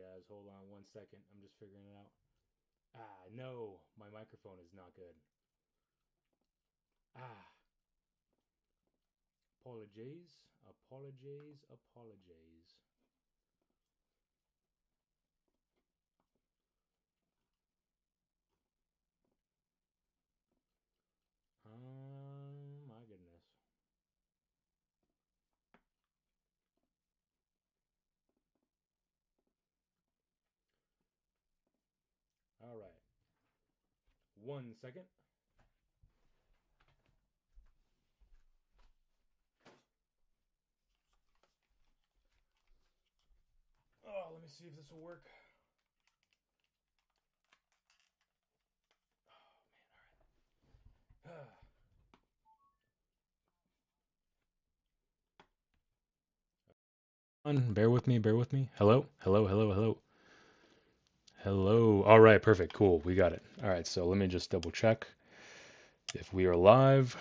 guys. Hold on 1 second. I'm just figuring it out. No, my microphone is not good. Ah, apologies, apologies, apologies. My goodness. All right. 1 second. Oh, let me see if this will work. Oh, man. All right. Bear with me, bear with me. Hello, hello, hello, hello. Hello. All right, perfect. Cool. We got it. All right, so let me just double check if we are live.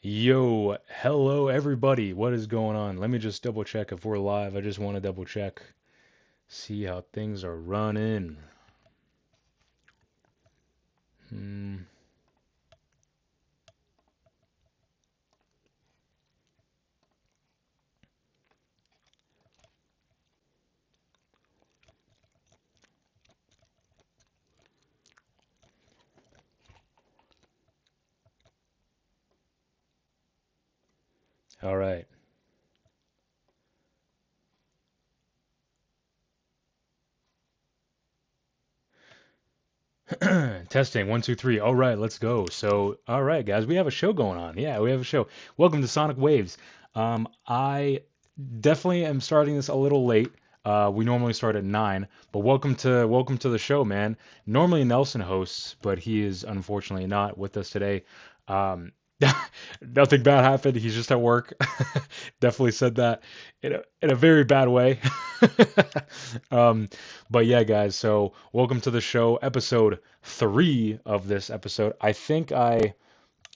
Yo, hello everybody. What is going on? Let me just double check if we're live. I just want to double check, see how things are running. All right. Testing, 1, 2, 3. All right, let's go. So, all right, guys, we have a show going on. Yeah, we have a show. Welcome to Sonic Waves. I definitely am starting this a little late. We normally start at 9, but welcome to the show, man. Normally Nelson hosts, but he is unfortunately not with us today. Um, Nothing bad happened. He's just at work. Definitely said that in a very bad way. um, but yeah, guys. So welcome to the show, episode 3 of this episode. I think I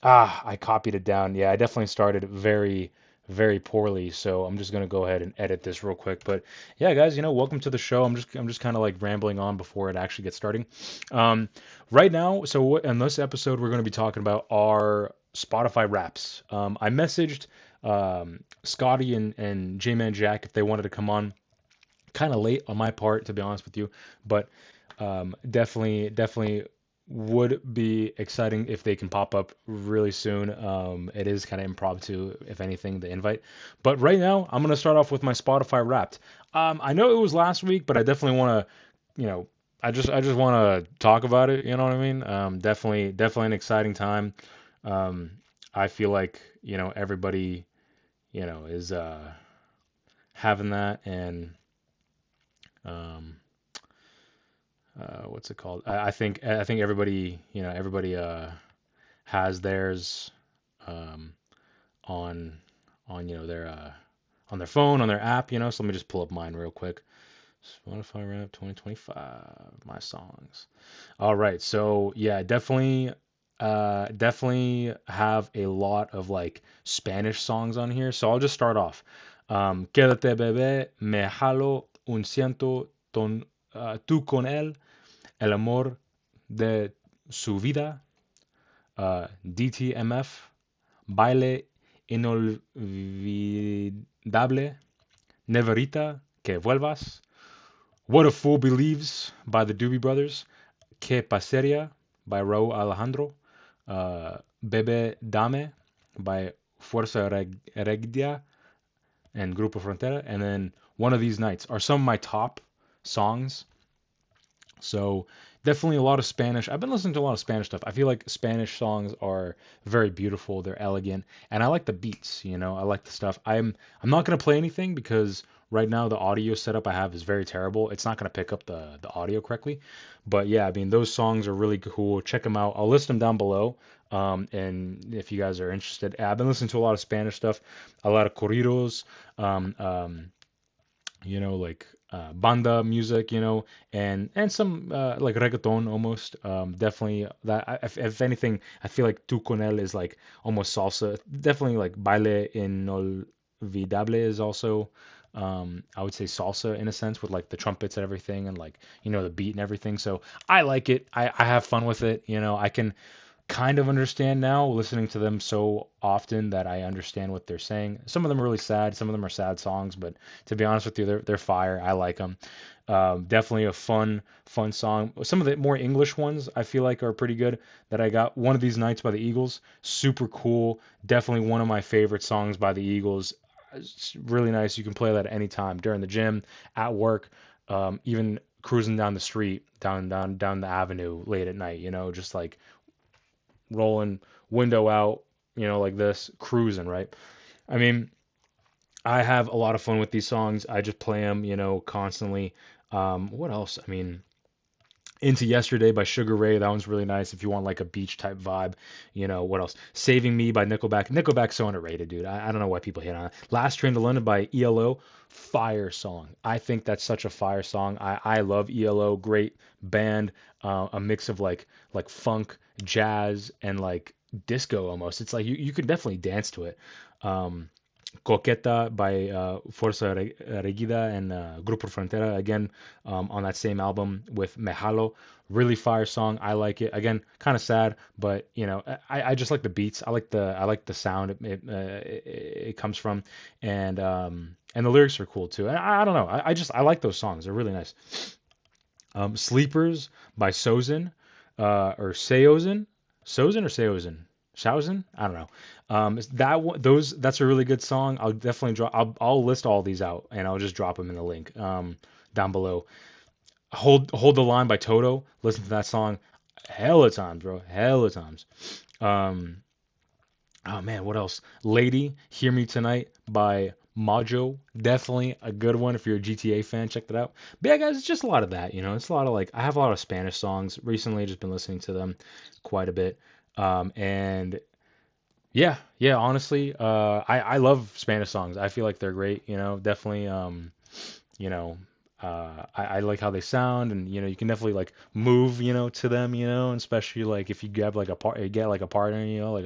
copied it down. Yeah, I definitely started very very poorly. So I'm just gonna go ahead and edit this real quick. But yeah, guys, welcome to the show. I'm just kind of like rambling on before it actually gets starting. Um, right now, so in this episode, we're gonna be talking about our Spotify Wraps. I messaged Scotty and J-Man Jack if they wanted to come on. Kind of late on my part, to be honest with you, but definitely would be exciting if they can pop up really soon. It is kind of impromptu, if anything, the invite. But right now, I'm gonna start off with my Spotify Wrapped. I know it was last week, but I definitely want to, I just want to talk about it. You know what I mean? Definitely an exciting time. Um, I feel like everybody is having that and um, what's it called? I think everybody has theirs um, on on their phone, on their app. So let me just pull up mine real quick. Spotify Rap 2025, my songs. All right, so yeah, definitely have a lot of like Spanish songs on here. So I'll just start off. Quédate bebé, me jalo un ciento, tú con él, el amor de su vida, DTMF, baile inolvidable, neverita, que vuelvas, What a Fool Believes by the Doobie Brothers, Que Paseria by Raúl Alejandro, Bebe Dame by Fuerza Regia and Grupo Frontera, and then One of These Nights are some of my top songs. So definitely a lot of Spanish. I've been listening to a lot of Spanish stuff. I feel like Spanish songs are very beautiful. They're elegant, and I like the beats. I like the stuff. I'm not gonna play anything because right now the audio setup I have is very terrible. It's not gonna pick up the audio correctly. But yeah, I mean those songs are really cool. Check them out. I'll list them down below. And if you guys are interested, I've been listening to a lot of Spanish stuff, a lot of corridos. Um, um, like banda music, and some like reggaeton almost. Definitely that. If anything, I feel like Tu con él is like almost salsa. Definitely like baile inolvidable is also, I would say salsa in a sense with like the trumpets and everything and like, the beat and everything. So I like it. I have fun with it. I can kind of understand now listening to them so often that I understand what they're saying. Some of them are really sad. Some of them are sad songs, but to be honest with you, they're fire. I like them. Definitely a fun song. Some of the more English ones I feel like are pretty good. That I got One of These Nights by the Eagles, super cool. Definitely one of my favorite songs by the Eagles. It's really nice. You can play that at any time during the gym, at work, even cruising down the street, down the avenue late at night. Just like rolling window out, like this, cruising, right? I mean, I have a lot of fun with these songs. I just play them, constantly. What else? I mean, Into Yesterday by Sugar Ray. That one's really nice if you want like a beach type vibe. What else? Saving Me by Nickelback. Nickelback's so underrated, dude. I don't know why people hate on it. Last Train to London by ELO. Fire song. I think that's such a fire song. I love ELO. Great band. A mix of like funk, jazz, and like disco almost. It's like you could definitely dance to it. Um, Coqueta by Fuerza Regida and Grupo Frontera again on that same album with Mejalo. Really fire song. I like it. Again, kind of sad, but I just like the beats. I like the sound it comes from, and the lyrics are cool too. And I don't know. I like those songs. They're really nice. Sleepers by Sozin or Seozin, Sozin or Seozin, Shaozin. I don't know. That one, that's a really good song. I'll definitely drop. I'll list all these out and I'll just drop them in the link down below. Hold the Line by Toto. Listen to that song hella times, bro. Hella times. Um, Oh man, what else? Lady, Hear Me Tonight by Majo. Definitely a good one if you're a GTA fan. Check that out. But yeah, guys, it's just a lot of that. It's a lot of like I have a lot of Spanish songs recently. Just been listening to them quite a bit. And yeah, yeah. Honestly, I love Spanish songs. I feel like they're great. Definitely. You know, I like how they sound, and you can definitely like move, to them, and especially like if you grab like you get like a partner, like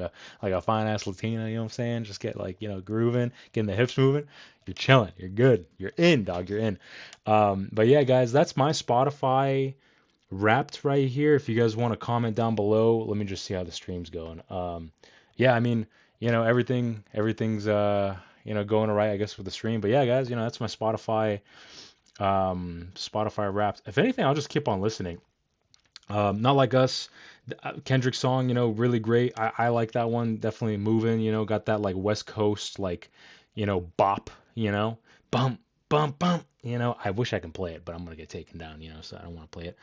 a fine ass Latina, you know what I'm saying? Just get like grooving, getting the hips moving. You're chilling. You're good. You're in, dog. You're in. But yeah, guys, that's my Spotify wrapped right here. If you guys want to comment down below, let me just see how the stream's going. Yeah, I mean, everything's going all right, I guess, with the stream. But yeah, guys, that's my Spotify Wrapped. If anything, I'll just keep on listening. Not Like Us, Kendrick song, really great. I like that one. Definitely moving. Got that like West Coast like, bop. Bump, bump, bump. I wish I can play it, but I'm gonna get taken down. So I don't want to play it.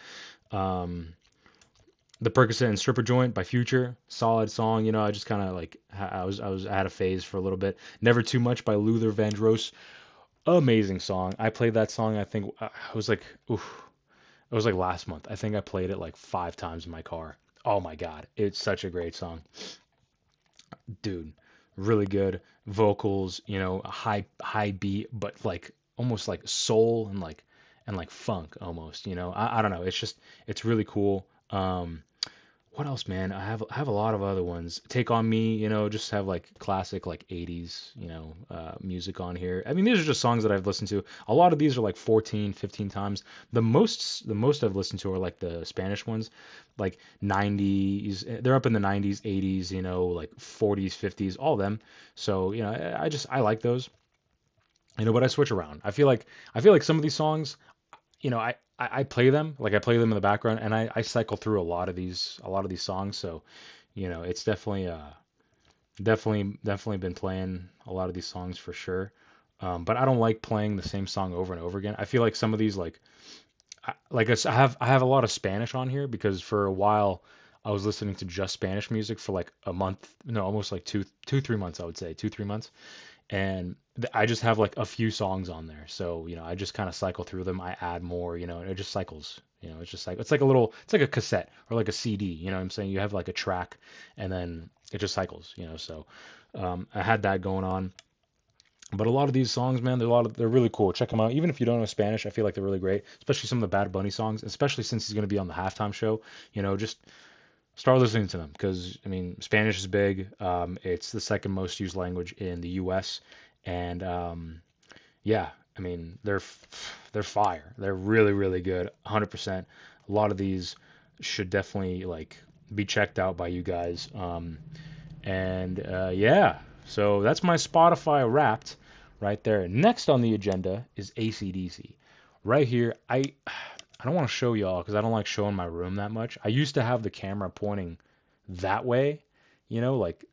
Um, the Percocet and Stripper Joint by Future, solid song. I just kind of like I had a phase for a little bit. Never Too Much by Luther Vandross, amazing song. I played that song. I think it was like, oof, it was like last month. I think I played it like 5 times in my car. Oh my God, it's such a great song, dude. Really good vocals. High beat, but like almost like soul and like funk almost. I don't know. It's really cool. What else, man? I have a lot of other ones. Take on Me, just have like classic like 80s, music on here. I mean, these are just songs that I've listened to. A lot of these are like 14, 15 times. The most I've listened to are like the Spanish ones, like 90s. They're up in the 90s, 80s, like 40s, 50s, all of them. So, I like those. But I switch around. I feel like some of these songs I play them like I play them in the background, and I cycle through a lot of these songs. So it's definitely been playing a lot of these songs for sure. But I don't like playing the same song over and over again. I feel like some of these I have a lot of Spanish on here because for a while I was listening to just Spanish music for like a month, no, almost like 3 months, I would say 2, 3 months, and I just have like a few songs on there. So, I just kind of cycle through them. I add more, and it just cycles. It's just like it's like a cassette or like a CD. What I'm saying? You have like a track, and then it just cycles. So I had that going on. But a lot of these songs, man, they're really cool. Check them out. Even if you don't know Spanish, I feel like they're really great. Especially some of the Bad Bunny songs, especially since he's going to be on the halftime show. Just start listening to them because I mean Spanish is big. It's the second most used language in the U.S. And yeah, I mean they're fire. They're really really good. 100%. A lot of these should definitely like be checked out by you guys. And yeah, so that's my Spotify Wrapped right there. Next on the agenda is ACDC. Right here, I don't want to show y'all because I don't like showing my room that much. I used to have the camera pointing that way, like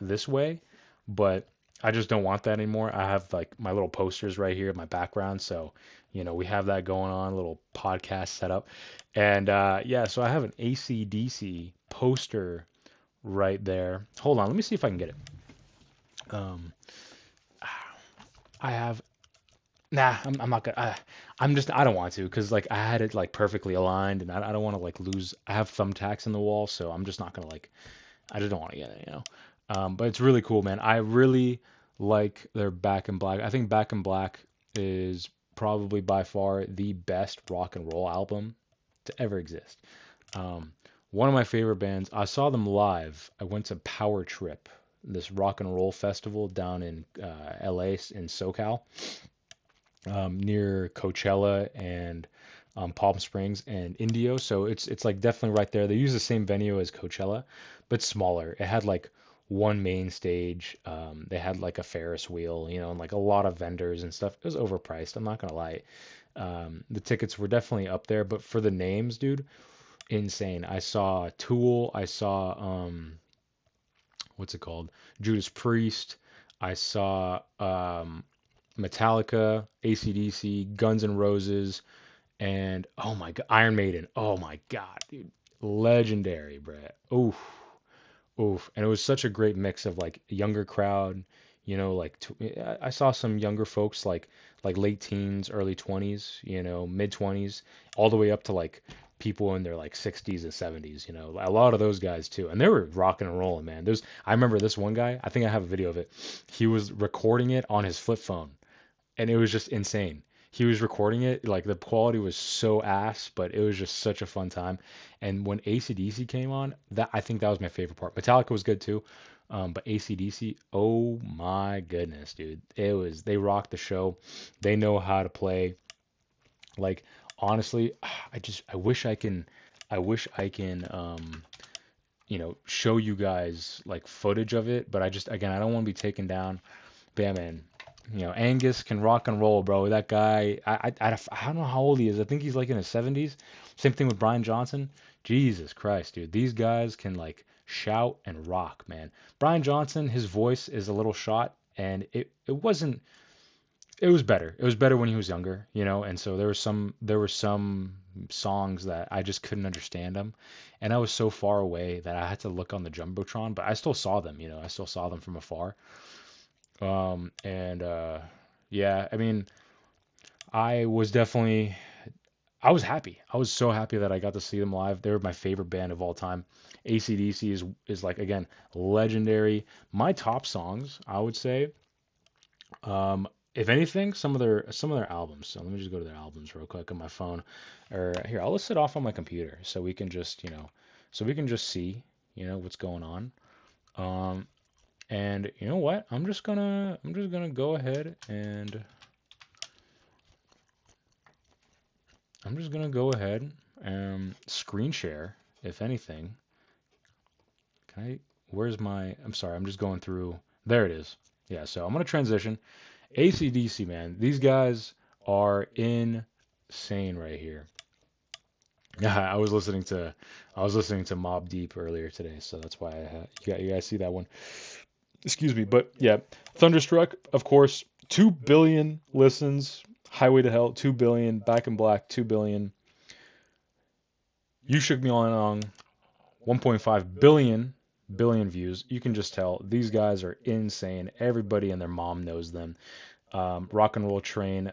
this way, but I just don't want that anymore. I have like my little posters right here in my background, so we have that going on, little podcast setup. And yeah, so I have an ACDC poster right there. Hold on, let me see if I can get it. Um, I have I'm not gonna. I don't want to because like I had it like perfectly aligned, and I don't want to like lose. I have thumbtacks in the wall, so I'm just not gonna like. I just don't want to get it. But it's really cool, man. I really like their Back in Black. I think Back in Black is probably by far the best rock and roll album to ever exist. Um, One of my favorite bands. I saw them live. I went to Power Trip, this rock and roll festival down in LA in SoCal, near Coachella and Palm Springs and Indio. So it's like definitely right there. They use the same venue as Coachella, but smaller. It had like one main stage. They had like a Ferris wheel, and like a lot of vendors and stuff. It was overpriced. I'm not gonna lie. The tickets were definitely up there, but for the names, dude, insane. I saw Tool. I saw what's it called? Judas Priest. I saw Metallica, AC/DC, Guns N' Roses, and oh my god, Iron Maiden. Oh my god, dude, legendary, Brett. Oof, oof. And it was such a great mix of like younger crowd, like I saw some younger folks like late teens, early 20s, mid 20s, all the way up to like people in their like 60s and 70s, a lot of those guys too. And they were rocking and rolling, man. I remember this one guy, I think I have a video of it. He was recording it on his flip phone and it was just insane. He was recording it, like the quality was so ass, but it was just such a fun time. And when ACDC came on, that I think that was my favorite part. Metallica was good too, but ACDC, oh my goodness, dude, they rocked the show. They know how to play. Like honestly, I wish I can show you guys like footage of it, but again, I don't want to be taken down. But yeah, man, Angus can rock and roll, bro. That guy, I don't know how old he is. I think he's like in his 70s. Same thing with Brian Johnson. Jesus Christ, dude. These guys can like shout and rock, man. Brian Johnson, his voice is a little shot, and it wasn't. It was better. It was better when he was younger, and so there were some songs that I just couldn't understand them, and I was so far away that I had to look on the jumbotron, but I still saw them, I still saw them from afar. And yeah, I mean, I was definitely I was happy. I was so happy that I got to see them live. They were my favorite band of all time. AC/DC is like again legendary. My top songs, I would say, if anything, some of their albums. So let me just go to their albums real quick on my phone, or here I'll list it off on my computer so we can just see what's going on. Um, and you know what? I'm just gonna go ahead and I'm just gonna go ahead and screen share, if anything. Can I? Where's my? I'm sorry. I'm just going through. There it is. Yeah. So I'm gonna transition. AC/DC, man. These guys are insane right here. Yeah, I was listening to Mob Deep earlier today, so that's why you guys see that one. Excuse me, but yeah, Thunderstruck, of course, 2 billion listens. Highway to Hell, 2 billion. Back in Black, 2 billion. You Shook Me All Night Long, 1.5 billion views. You can just tell these guys are insane. Everybody and their mom knows them. Rock and Roll Train,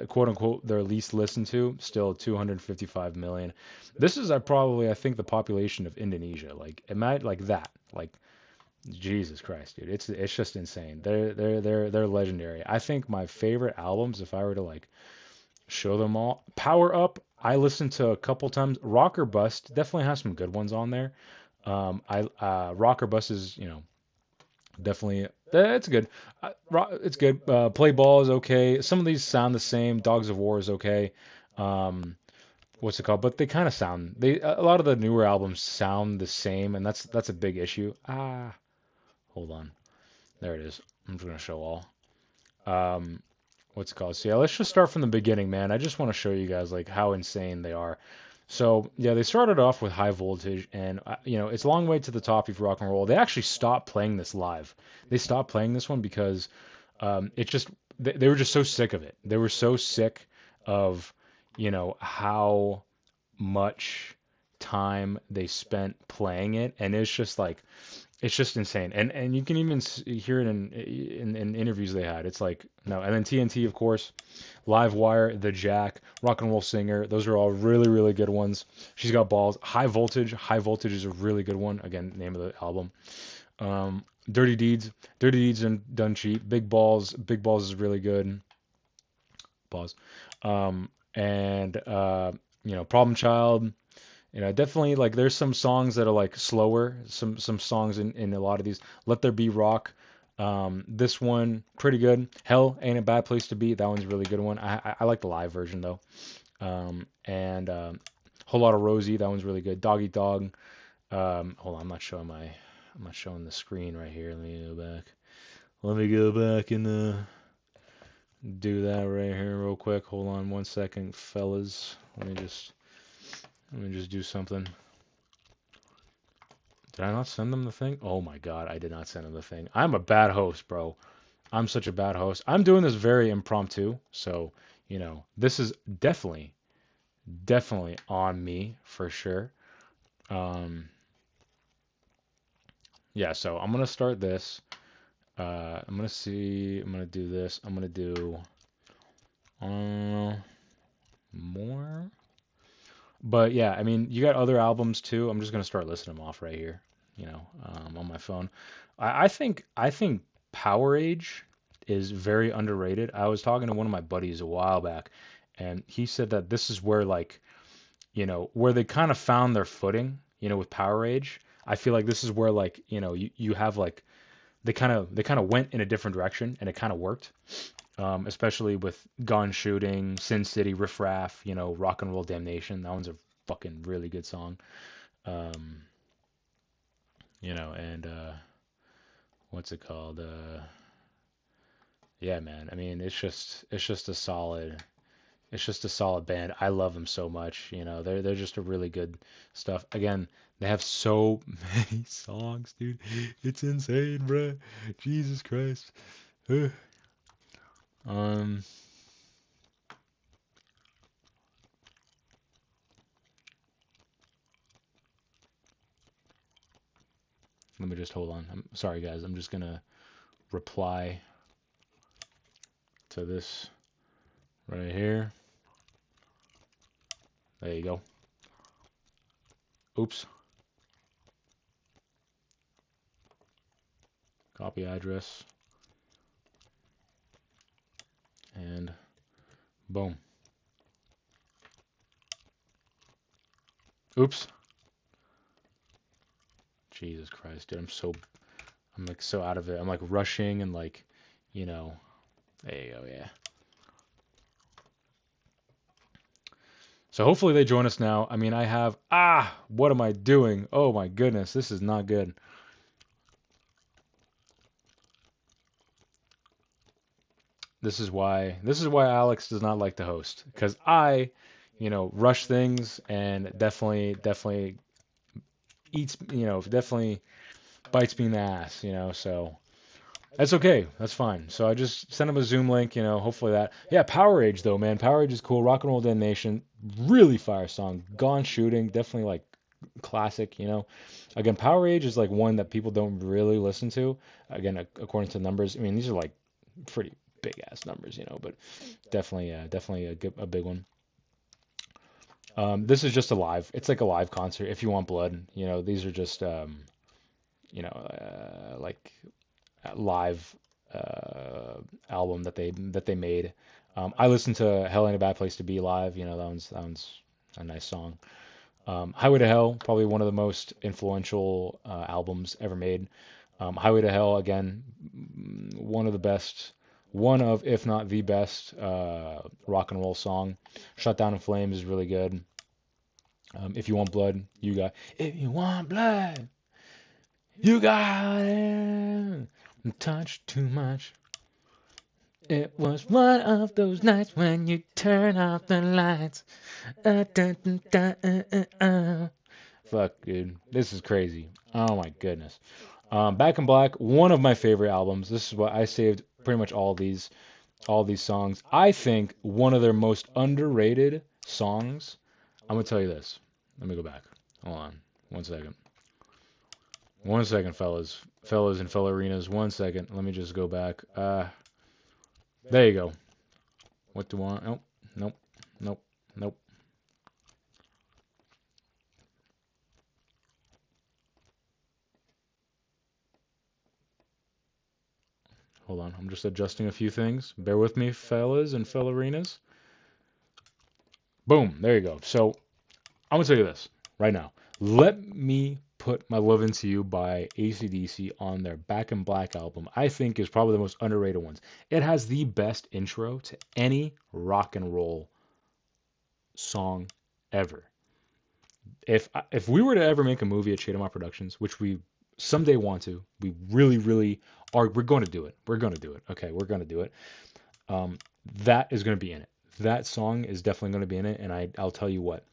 quote unquote, their least listened to, still 255 million. This is probably, I think, the population of Indonesia. Like, imagine like that. Like, Jesus Christ, dude, it's just insane. They're legendary. I think my favorite albums, if I were to like show them all, Power Up. I listened to a couple times. Rocker Bust definitely has some good ones on there. I Rocker Bust is Definitely, it's good. It's good. Play ball is okay. Some of these sound the same. Dogs of War is okay. Um, what's it called? But they kind of sound. A lot of the newer albums sound the same, and that's a big issue. Hold on. There it is. I'm just gonna show all. Um, what's it called? So yeah, let's just start from the beginning, man. I just want to show you guys like how insane they are. So yeah, they started off with High Voltage, and it's a long way to the top of rock and roll. They actually stopped playing this live. They stopped playing this one because it just they were just so sick of it. They were so sick of how much time they spent playing it, and it's just like it's just insane, and you can even hear it in interviews they had. It's like no, and then TNT, of course, Live Wire, The Jack, Rock and Roll Singer. Those are all really really good ones. She's Got Balls. High Voltage is a really good one. Again, name of the album. Dirty Deeds, Dirty Deeds and Done Cheap. Big Balls is really good. Pause. And Problem Child. Definitely like there's some songs that are like slower. Some songs in a lot of these. Let There Be Rock. This one pretty good. Hell Ain't a Bad Place to Be. That one's a really good one. I like the live version though. And Whole Lot of Rosie. That one's really good. Dog Eat Dog. Hold on, I'm not showing the screen right here. Let me go back. Let me go back and do that right here real quick. Hold on one second, fellas. Let me just do something. Did I not send them the thing? Oh my God, I did not send them the thing. I'm a bad host, bro. I'm such a bad host. I'm doing this very impromptu, so this is definitely on me for sure. Um, yeah, so I'm gonna start this. I'm gonna see. I'm gonna do this. I'm gonna do more. But yeah, I mean, you got other albums too. I'm just gonna start listing them off right here. On my phone. I think Power Age is very underrated. I was talking to one of my buddies a while back, and he said that this is where like where they kind of found their footing. With Power Age. I feel like this is where like you have like they kind of went in a different direction and it kind of worked. Especially with Gone Shooting, Sin City, Riff Raff, Rock and Roll Damnation. That one's a fucking really good song. Um, and what's it called? Yeah, man. I mean, it's just a solid band. I love them so much. They're just a really good stuff. Again, they have so many songs, dude. It's insane, bruh. Jesus Christ. Um, Let me just hold on. I'm sorry, guys. I'm just gonna reply to this right here. There you go. Oops. Copy address. And boom. Oops. Jesus Christ, dude. I'm like so out of it. I'm like rushing and like, you know, there you go, yeah. So hopefully they join us now. I mean, what am I doing? Oh my goodness, this is not good. This is why Alex does not like to host because rush things and definitely eats, definitely bites me in the ass, so that's okay. That's fine. So I just sent him a Zoom link, hopefully that. Yeah, Power Age though, man. Power Age is cool. Rock and Roll Damnation, really fire song. Gone Shooting, definitely like classic, Again, Power Age is like one that people don't really listen to. Again, according to numbers. I mean, these are like pretty big ass numbers, but definitely a big one. This is just a live. It's like a live concert. If you want blood, these are just like live album that they made. I listened to Hell Ain't a Bad Place to Be live. That one's a nice song. Highway to Hell, probably one of the most influential albums ever made. Highway to Hell, again, one of the best, one of, if not the best, rock and roll song. Shut Down in Flames is really good. If You Want Blood, you got. If you want blood, you got it. Touch too much. It was one of those nights when you turn off the lights. Fuck, dude. This is crazy. Oh my goodness. Back in Black, one of my favorite albums. This is what I saved pretty much all these songs. I think one of their most underrated songs. I'm gonna tell you this. Let me go back. Hold on. 1 second. 1 second, fellas. Fellas and fellerinas. 1 second. Let me just go back. There you go. What do I want? Nope. Nope. Nope. Nope. Hold on. I'm just adjusting a few things. Bear with me, fellas and fellerinas. Boom. There you go. So, I'm going to tell you this right now. Let me put My Love Into You by ACDC on their Back in Black album. I think is probably the most underrated ones. It has the best intro to any rock and roll song ever. If we were to ever make a movie at Shademar Productions, which we someday want to, we really, really are, we're going to do it. We're going to do it. Okay, we're going to do it. That is going to be in it. That song is definitely going to be in it, and I'll tell you what.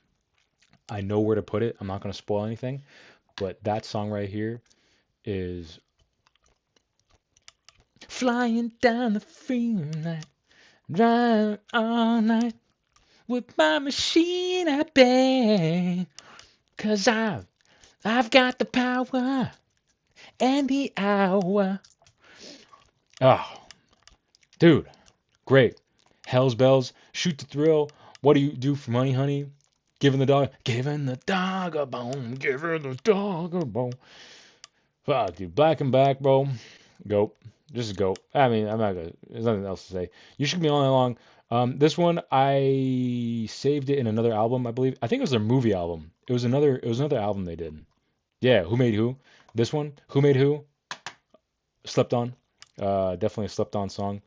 I know where to put it. I'm not going to spoil anything, but that song right here is flying down the freeway, driving all night with my machine at bay, 'cause I've got the power and the hour. Oh, dude, great. Hell's Bells, Shoot to Thrill. What do you do for money, honey? Giving the dog a bone, giving the dog a bone. Fuck, dude, Black and Black, bro. Go, just go. I mean, I'm not gonna. There's nothing else to say. You Should Be All Night Long. This one I saved it in another album, I believe. I think it was their movie album. It was another album they did. Yeah, Who Made Who? This one, Who Made Who? Slept On. Definitely a slept on song.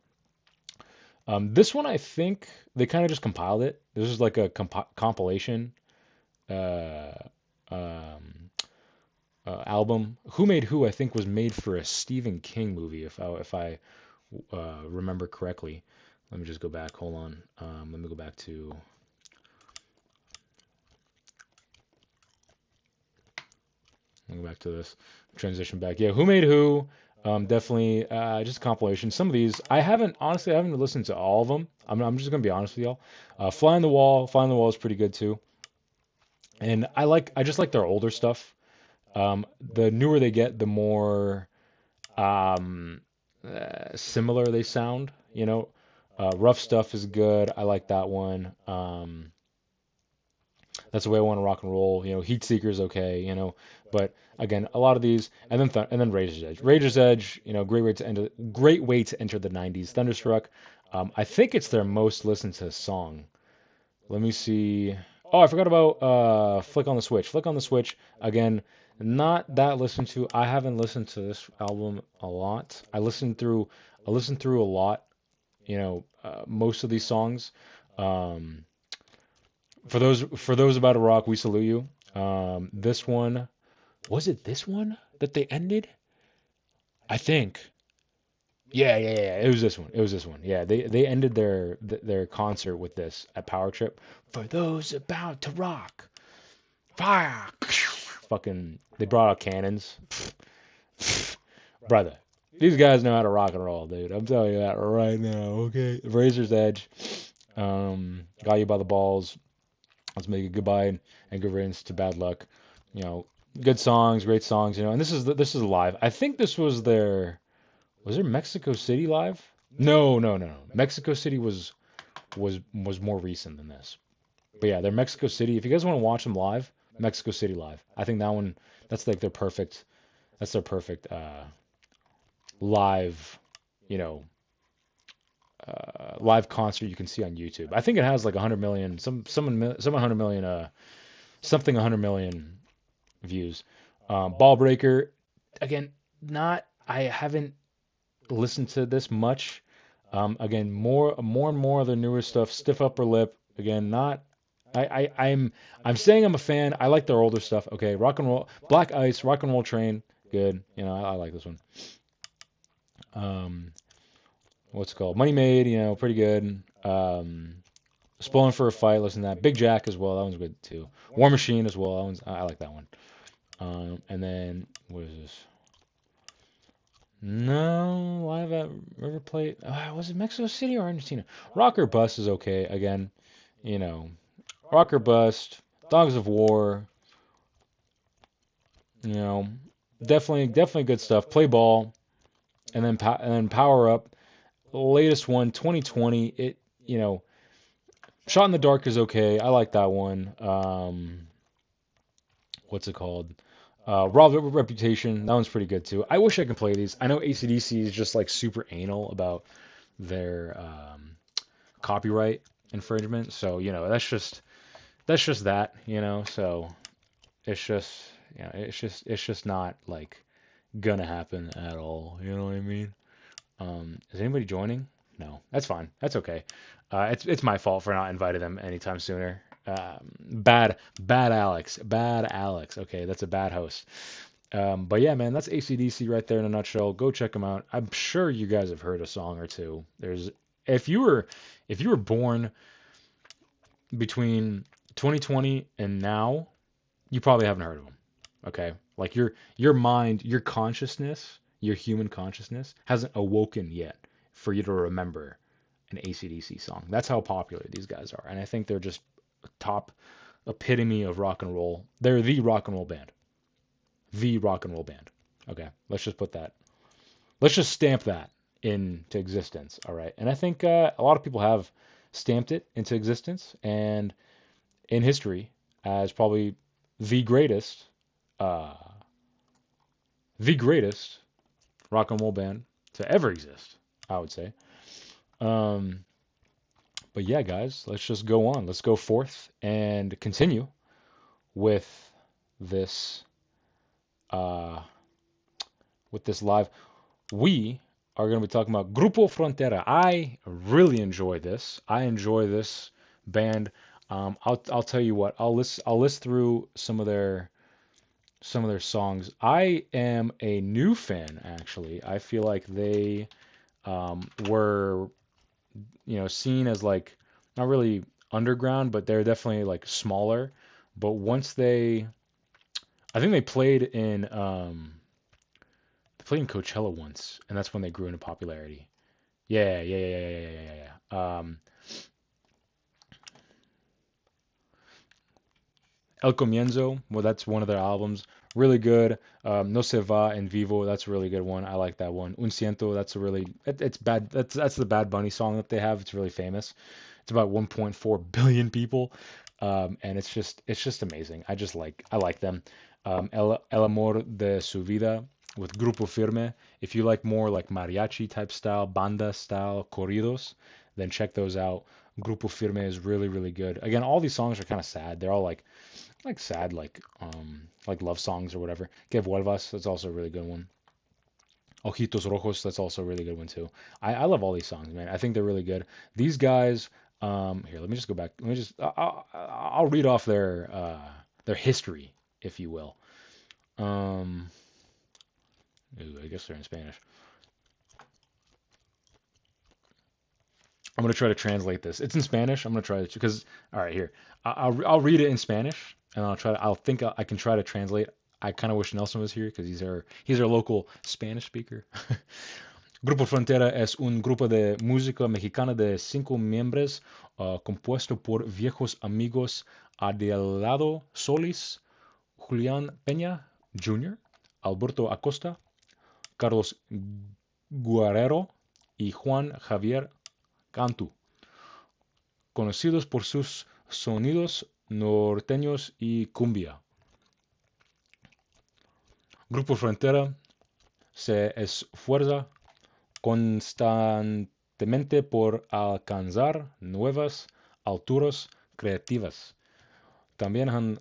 This one, I think they kind of just compiled it. This is like a compilation uh, um, album. Who Made Who, I think, was made for a Stephen King movie, if I remember correctly. Let me just go back. Hold on. Let me go back to. Let me go back to this. Transition back. Yeah, Who Made Who? Definitely just a compilation. Some of these I haven't listened to all of them. I'm just gonna be honest with y'all. Fly on the Wall is pretty good too. And I just like their older stuff. The newer they get, the more similar they sound. You know, Rough Stuff is good. I like that one. That's the Way I Want to Rock and Roll. You know, Heat Seeker is okay. You know, but again, a lot of these, and then Razor's Edge. Razor's Edge. You know, great way to enter the '90s. Thunderstruck. I think it's their most listened to song. Let me see. Oh, I forgot about Flick on the Switch. Flick on the Switch. Again, not that listened to. I haven't listened to this album a lot. I listened through a lot. You know, most of these songs. Um, for those about to rock, we salute you. This one, was it this one that they ended? I think. Yeah. It was this one. It was this one. Yeah, they ended their concert with this at Power Trip. For those about to rock, fire. Fucking, they brought out cannons. Brother, these guys know how to rock and roll, dude. I'm telling you that right now. Okay, Razor's Edge. Got You by the Balls. Let's Make it Goodbye and Good Riddance to Bad Luck. You know, good songs, great songs. You know, and this is live. I think this was their. Was there Mexico City live? No. Mexico City was more recent than this. But yeah, they're Mexico City. If you guys want to watch them live, Mexico City live. I think that one. That's like their perfect. That's their perfect live. You know. Live concert you can see on YouTube. I think it has like 100 million, some 100 million, something 100 million views. Ball Breaker, again, not I haven't listened to this much. Again, more and more of the newer stuff. Stiff Upper Lip. Again, not. I'm saying I'm a fan. I like their older stuff. Okay, Rock and Roll, Black Ice, Rock and Roll Train. Good. You know, I like this one. Um, what's it called? Money Made. You know, pretty good. Spoiling for a Fight. Listen to that. Big Jack as well. That one's good too. War Machine as well. That one's I like that one. And then what is this? No, live at River Plate. Was it Mexico City or Argentina? Rocker Bust is okay. Again, you know, Rocker Bust, Dogs of War. You know, definitely good stuff. Play Ball, and then Power Up. The latest one, 2020. It you know, Shot in the Dark is okay. I like that one. What's it called? Raw Reputation. That one's pretty good too. I wish I could play these. I know ACDC is just like super anal about their copyright infringement. So that's just that, you know. So it's just it's just not like gonna happen at all. You know what I mean? Is anybody joining? No, that's fine. That's okay. It's my fault for not inviting them anytime sooner. Bad Alex, bad Alex. Okay, that's a bad host. But yeah, man, that's ACDC right there in a nutshell. Go check them out. I'm sure you guys have heard a song or two. There's if you were born between 2020 and now, you probably haven't heard of them. Okay, like your mind, your consciousness, your human consciousness hasn't awoken yet for you to remember an ACDC song. That's how popular these guys are, and I think they're just a top epitome of rock and roll. They're the rock and roll band. The rock and roll band. Okay, let's just put that. Let's just stamp that into existence. All right, and I think a lot of people have stamped it into existence and in history as probably the greatest, uh, the greatest rock and roll band to ever exist. I would say. Um, but yeah, guys, let's just go on. Let's go forth and continue with this uh, live. We are going to be talking about Grupo Frontera. I really enjoy this. I enjoy this band. I'll tell you what. I'll list through some of their songs. I am a new fan actually. I feel like they were seen as like not really underground, but they're definitely like smaller. But once I think they played in Coachella once, and that's when they grew into popularity. Yeah. El Comienzo, well, that's one of their albums. Really good. No Se Va en Vivo, that's a really good one. I like that one. Un Ciento, that's a really, it's bad. That's the Bad Bunny song that they have. It's really famous. It's about 1.4 billion people, and it's just amazing. I like them. El Amor de Su Vida with Grupo Firme. If you like more like mariachi type style, banda style, corridos, then check those out. Grupo Firme is really good. Again, all these songs are kind of sad. They're all like sad like love songs or whatever. Que Vuelvas, that's also a really good one. Ojitos Rojos, that's also a really good one too. I love all these songs, man. I think they're really good. These guys, here, let me just go back. Let me just, I'll read off their history, if you will. Um, Ooh, I guess they're in Spanish. I'm gonna try to translate this. It's in Spanish. I'm gonna try to because all right here. I'll read it in Spanish and I'll think I can try to translate. I kind of wish Nelson was here because he's our local Spanish speaker. Grupo Frontera es un grupo de música mexicana de 5 miembros, compuesto por viejos amigos Adelado Solis, Julián Peña Jr., Alberto Acosta, Carlos Guerrero y Juan Javier Cantu, conocidos por sus sonidos norteños y cumbia. Grupo Frontera se esfuerza constantemente por alcanzar nuevas alturas creativas. También han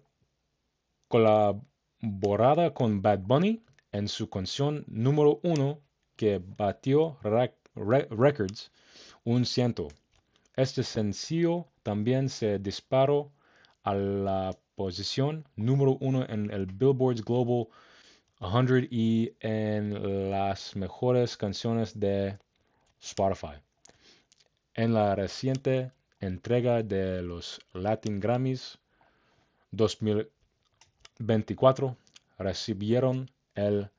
colaborado con Bad Bunny en su canción número uno que batió records, un ciento. Este sencillo también se disparó a la posición número uno en el Billboard's Global 100 y en las mejores canciones de Spotify. En la reciente entrega de los Latin Grammys 2024 recibieron el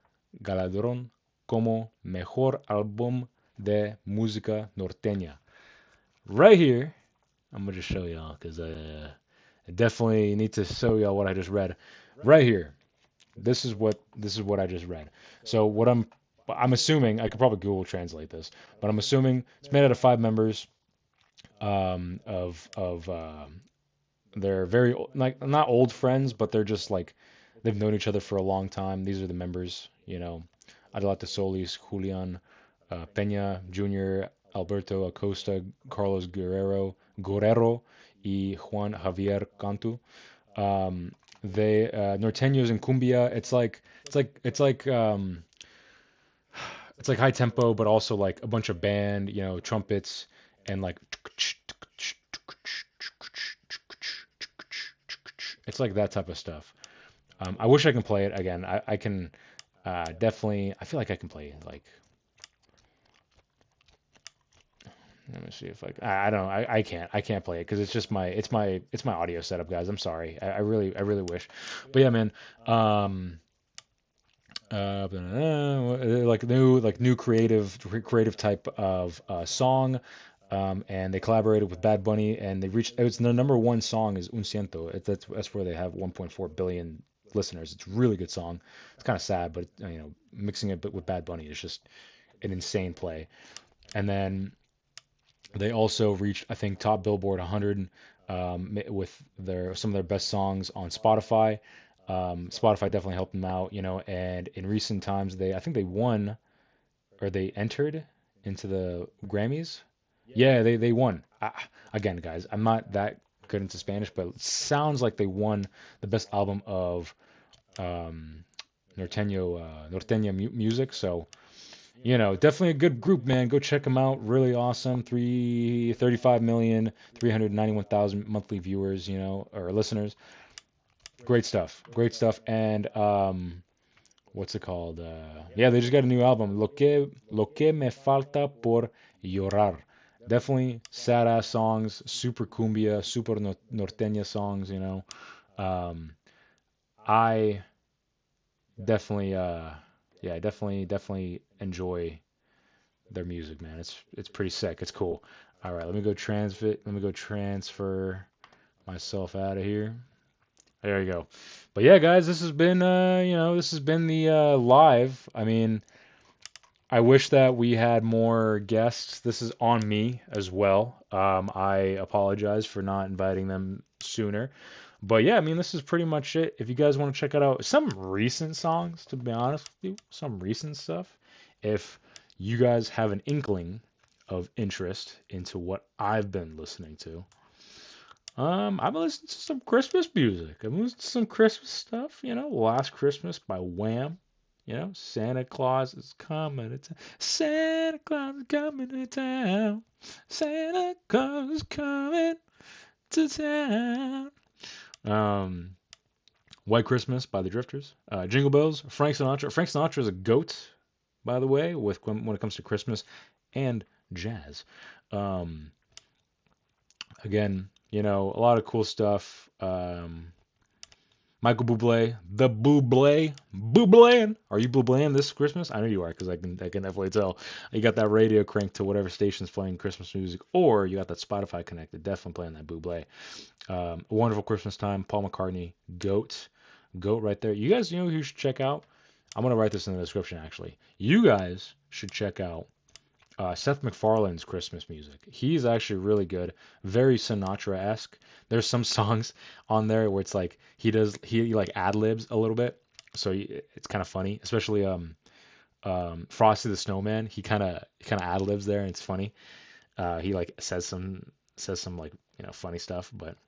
galardón como mejor álbum de música norteña. Right here, I'm gonna just show y'all because I definitely need to show y'all what I just read. Right here, this is what I just read. So what I'm assuming I could probably Google translate this, but I'm assuming it's made out of 5 members. Of They're very like not old friends, but they're just like they've known each other for a long time. These are the members, Adelante Solis, Julian Peña Jr., Alberto Acosta, Carlos Guerrero, y Juan Javier Cantu. They Norteños and cumbia. It's like high tempo, but also like a bunch of band, trumpets and like it's like that type of stuff. I wish I can play it again. I can definitely. I feel like I can play like. Let me see if I don't know. I can't. I can't play it because it's just my audio setup, guys. I'm sorry. I really wish. But yeah, man. Like new creative type of song. And they collaborated with Bad Bunny, and they reached. It's their number one song is Un Ciento. That's where they have 1.4 billion listeners. It's a really good song. It's kind of sad, but mixing it with Bad Bunny is just an insane play. And then they also reached, I think, top Billboard 100 with some of their best songs on Spotify. Spotify definitely helped them out, And in recent times, I think they won or they entered into the Grammys. Yeah, they won. Again, guys, I'm not that good into Spanish, but it sounds like they won the best album of um, norteña music. So, definitely a good group, man. Go check them out. Really awesome. 35,391,000 monthly viewers, or listeners. Great stuff. Great stuff. And what's it called? Yeah, they just got a new album. Lo que me falta por llorar. Definitely sad ass songs, super cumbia, super norteña songs. Um, I definitely, yeah, definitely enjoy their music, man. It's pretty sick. It's cool. All right, let me go transfer myself out of here. There you go. But yeah, guys, this has been the live. I mean, I wish that we had more guests. This is on me as well. I apologize for not inviting them sooner. But yeah, I mean, this is pretty much it. If you guys want to check it out, some recent songs, to be honest with you, some recent stuff. If you guys have an inkling of interest into what I've been listening to, I've been listening to some Christmas music. I've been listening to some Christmas stuff. Last Christmas by Wham. Santa Claus is coming to town. Santa Claus is coming to town. Santa Claus is coming to town. Um, White Christmas by the Drifters. Jingle Bells. Frank Sinatra. Frank Sinatra is a goat, by the way, when it comes to Christmas and jazz. Um, Again, a lot of cool stuff. Michael Bublé, the Bubléing. Are you Bubléing this Christmas? I know you are because I can definitely tell. You got that radio cranked to whatever station's playing Christmas music, or you got that Spotify connected, definitely playing that Bublé. A Wonderful Christmas Time, Paul McCartney, goat right there. You guys, who you should check out. I'm gonna write this in the description actually. You guys should check out Seth MacFarlane's Christmas music. He's actually really good, very Sinatra-esque. There's some songs on there where it's like he like ad libs a little bit, so it's kind of funny. Especially Frosty the Snowman. He kind of ad libs there, and it's funny. He like says some like funny stuff, but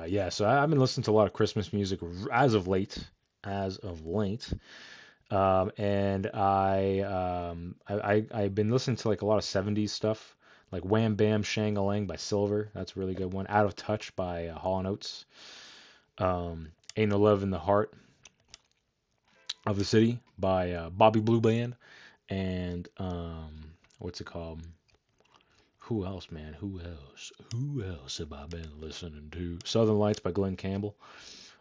yeah. So I've been listening to a lot of Christmas music as of late. And I've been listening to like a lot of 70s stuff, like Wham Bam Shang-a-Lang by Silver. That's a really good one. Out of Touch by Hall & Oates. Ain't No Love in the Heart of the City by Bobby Blue Band. And what's it called? Who else, man? Who else? Who else have I been listening to? Southern Lights by Glenn Campbell.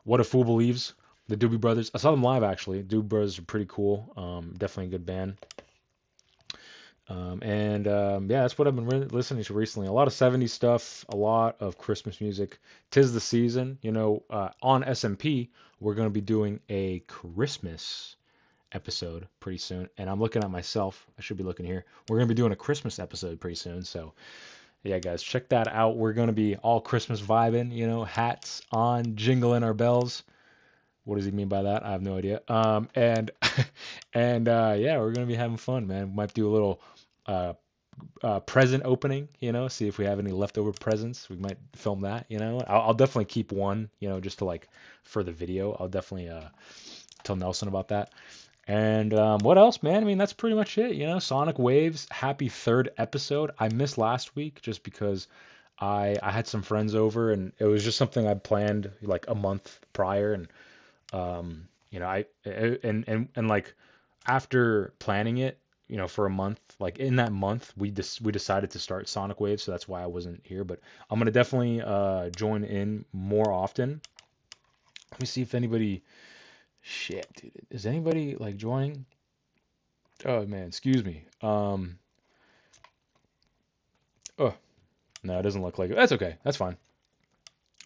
What a Fool Believes, the Doobie Brothers. I saw them live actually. Doobie Brothers are pretty cool. Definitely a good band. Yeah, that's what I've been listening to recently. A lot of 70s stuff, a lot of Christmas music. 'Tis the season. On SMP, we're going to be doing a Christmas episode pretty soon. And I'm looking at myself. I should be looking here. We're going to be doing a Christmas episode pretty soon. So, yeah, guys, check that out. We're going to be all Christmas vibing, hats on, jingling our bells. What does he mean by that? I have no idea. And yeah, we're gonna be having fun, man. We might do a little uh, present opening, see if we have any leftover presents. We might film that, I'll definitely keep one, just to like for the video. I'll definitely tell Nelson about that. And what else, man? I mean, that's pretty much it, Sonic Waves, happy third episode. I missed last week just because I had some friends over and it was just something I planned like a month prior and and like after planning it, for a month, like in that month, we decided to start Sonic Wave, so that's why I wasn't here. But I'm gonna definitely join in more often. Let me see if anybody. Shit, dude, is anybody like joining? Oh man, excuse me. Oh, no, it doesn't look like it. That's okay. That's fine.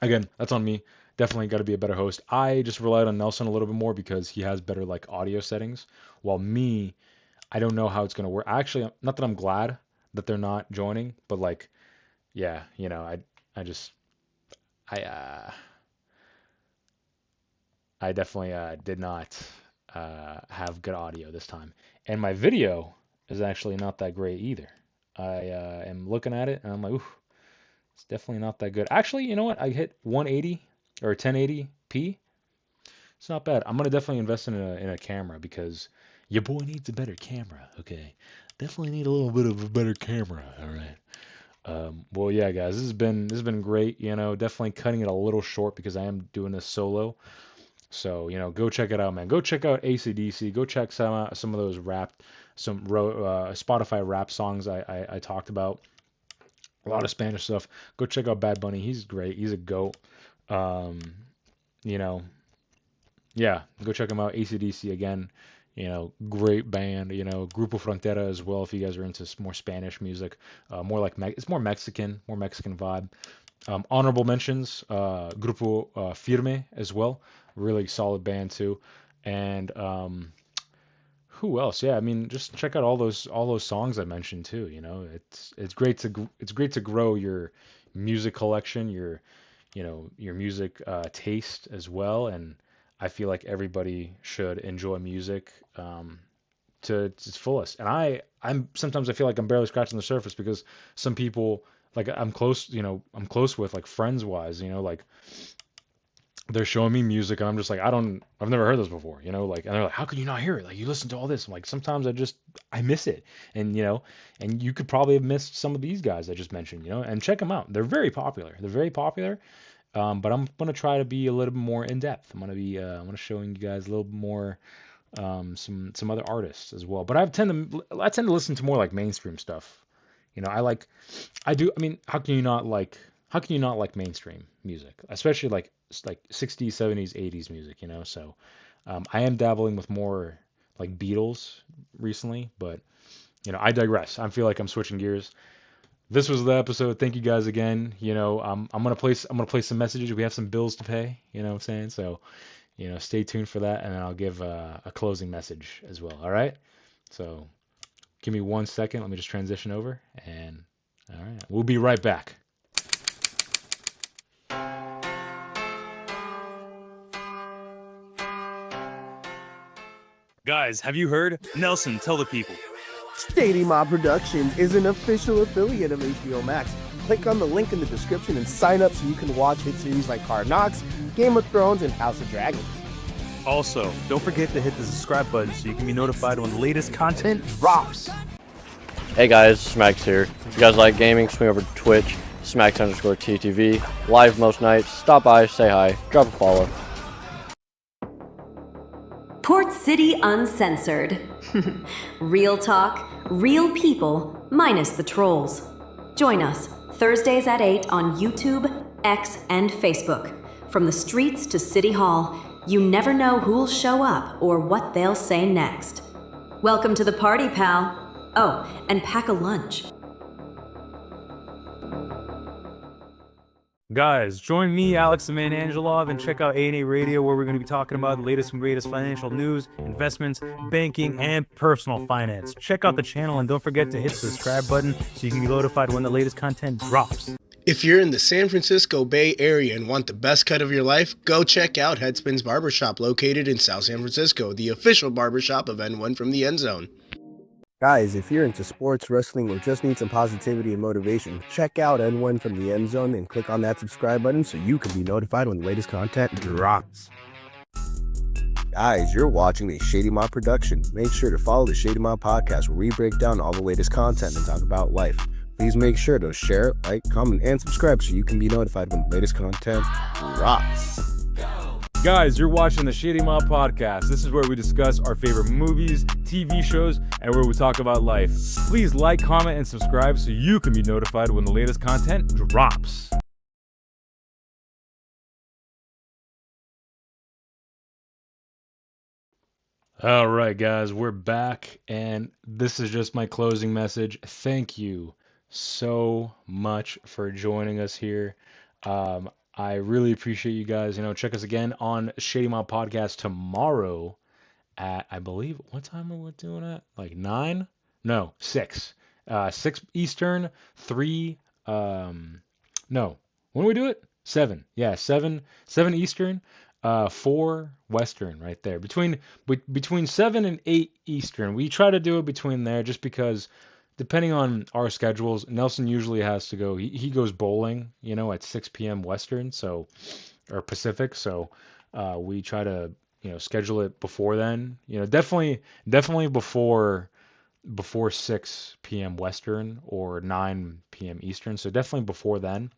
Again, that's on me. Definitely got to be a better host. I just relied on Nelson a little bit more because he has better like audio settings. While me, I don't know how it's gonna work. Actually, not that I'm glad that they're not joining, but like, yeah, I just, I, I definitely did not have good audio this time, and my video is actually not that great either. I am looking at it and I'm like, ooh, it's definitely not that good. Actually, you know what? I hit 180 or 1080p. It's not bad. I'm gonna definitely invest in a camera because your boy needs a better camera. Okay, definitely need a little bit of a better camera. All right. Well, yeah, guys, this has been great. Definitely cutting it a little short because I am doing this solo. So go check it out, man. Go check out ACDC. Go check some of those Spotify rap songs I talked about. A lot of Spanish stuff. Go check out Bad Bunny. He's great. He's a goat. Um, you know, yeah, go check him out. ACDC again. Great band. Grupo Frontera as well. If you guys are into more Spanish music, more like it's more Mexican vibe. Honorable mentions, Grupo Firme as well. Really solid band too. And who else? Yeah, I mean, just check out all those songs I mentioned too. It's great to grow your music collection, your music taste as well. And I feel like everybody should enjoy music to its fullest. And I'm sometimes I feel like I'm barely scratching the surface because some people like I'm close with like friends wise, like they're showing me music and I'm just like I've never heard this before, like and they're like how could you not hear it? Like you listen to all this. I'm like sometimes I miss it. And you could probably have missed some of these guys I just mentioned, and check them out. They're very popular. They're very popular. But I'm gonna try to be a little bit more in depth. I'm gonna showing you guys a little bit more some other artists as well. But I tend to listen to more like mainstream stuff. I mean, how can you not like mainstream music, especially like 60s, 70s, 80s music, So I am dabbling with more like Beatles recently, but I digress. I feel like I'm switching gears. This was the episode. Thank you guys again. I'm gonna play some messages. We have some bills to pay. You know what I'm saying? So, stay tuned for that, and then I'll give a closing message as well. All right. So, give me 1 second. Let me just transition over, and all right, we'll be right back. Guys, have you heard? Nelson, tell the people. Shady Mob Productions is an official affiliate of HBO Max. Click on the link in the description and sign up so you can watch hit series like Hard Knocks, Game of Thrones, and House of Dragons. Also, don't forget to hit the subscribe button so you can be notified when the latest content drops. Hey guys, Smacks here. If you guys like gaming, swing over to Twitch, Smacks_TTV, live most nights. Stop by, say hi, drop a follow. Port City Uncensored. Real talk, real people, minus the trolls. Join us Thursdays at 8 on YouTube, X, and Facebook. From the streets to City Hall, you never know who'll show up or what they'll say next. Welcome to the party, pal. Oh, and pack a lunch. Guys, join me, Alex the Man Angelov, and check out ANA Radio, where we're going to be talking about the latest and greatest financial news, investments, banking, and personal finance. Check out the channel and don't forget to hit the subscribe button so you can be notified when the latest content drops. If you're in the San Francisco Bay Area and want the best cut of your life, go check out Headspin's Barbershop, located in South San Francisco, the official barbershop of N1 from the End Zone. Guys, if you're into sports, wrestling, or just need some positivity and motivation, check out N1 from the End Zone and click on that subscribe button so you can be notified when the latest content drops. Guys, you're watching a Shady Mob production. Make sure to follow the Shady Mob podcast, where we break down all the latest content and talk about life. Please make sure to share, like, comment, and subscribe so you can be notified when the latest content drops. Guys, you're watching the Shady Mob Podcast. This is where we discuss our favorite movies, TV shows, and where we talk about life. Please like, comment, and subscribe so you can be notified when the latest content drops. All right, guys, we're back, and this is just my closing message. Thank you so much for joining us here. I really appreciate you guys. Check us again on Shady Mob Podcast tomorrow at, I believe, what time are we doing at? Like 9? No, 6. 6 Eastern, 3, no. When do we do it? 7. Yeah, 7 Eastern, 4 Western right there. Between 7 and 8 Eastern. We try to do it between there just because depending on our schedules, Nelson usually has to go. He goes bowling, at 6 p.m. Western, or Pacific. So we try to, schedule it before then. Definitely before 6 p.m. Western or 9 p.m. Eastern. So definitely before then.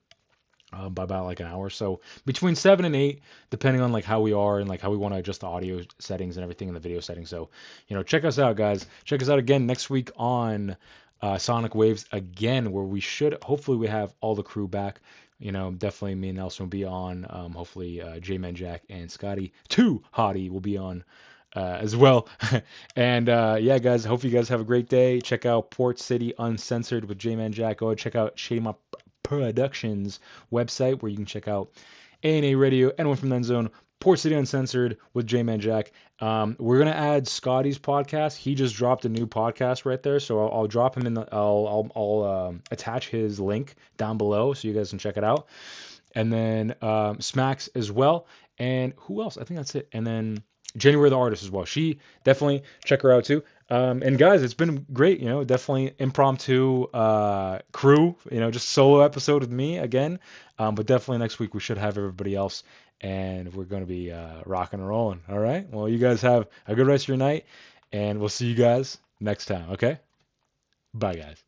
By about like an hour. So between 7 and 8, depending on like how we are and like how we want to adjust the audio settings and everything in the video settings. So, check us out, guys. Check us out again next week on Sonic Waves again, where hopefully we have all the crew back. Definitely me and Nelson will be on. Hopefully J-Man Jack and Scotty, too hottie, will be on as well. And yeah, guys, hope you guys have a great day. Check out Port City Uncensored with J-Man Jack. Go check out Shady Mob Productions website, where you can check out ANA Radio, N1 from the End Zone, Port City Uncensored with J-Man Jack. We're gonna add Scotty's podcast. He just dropped a new podcast right there, so I'll drop him in the. I'll attach his link down below so you guys can check it out. And then Smacks as well. And who else? I think that's it. And then January the Artist as well. She definitely check her out too. And guys, it's been great, definitely impromptu crew, just solo episode with me again. But definitely next week we should have everybody else, and we're going to be rocking and rolling. All right. Well, you guys have a good rest of your night, and we'll see you guys next time. Okay. Bye, guys.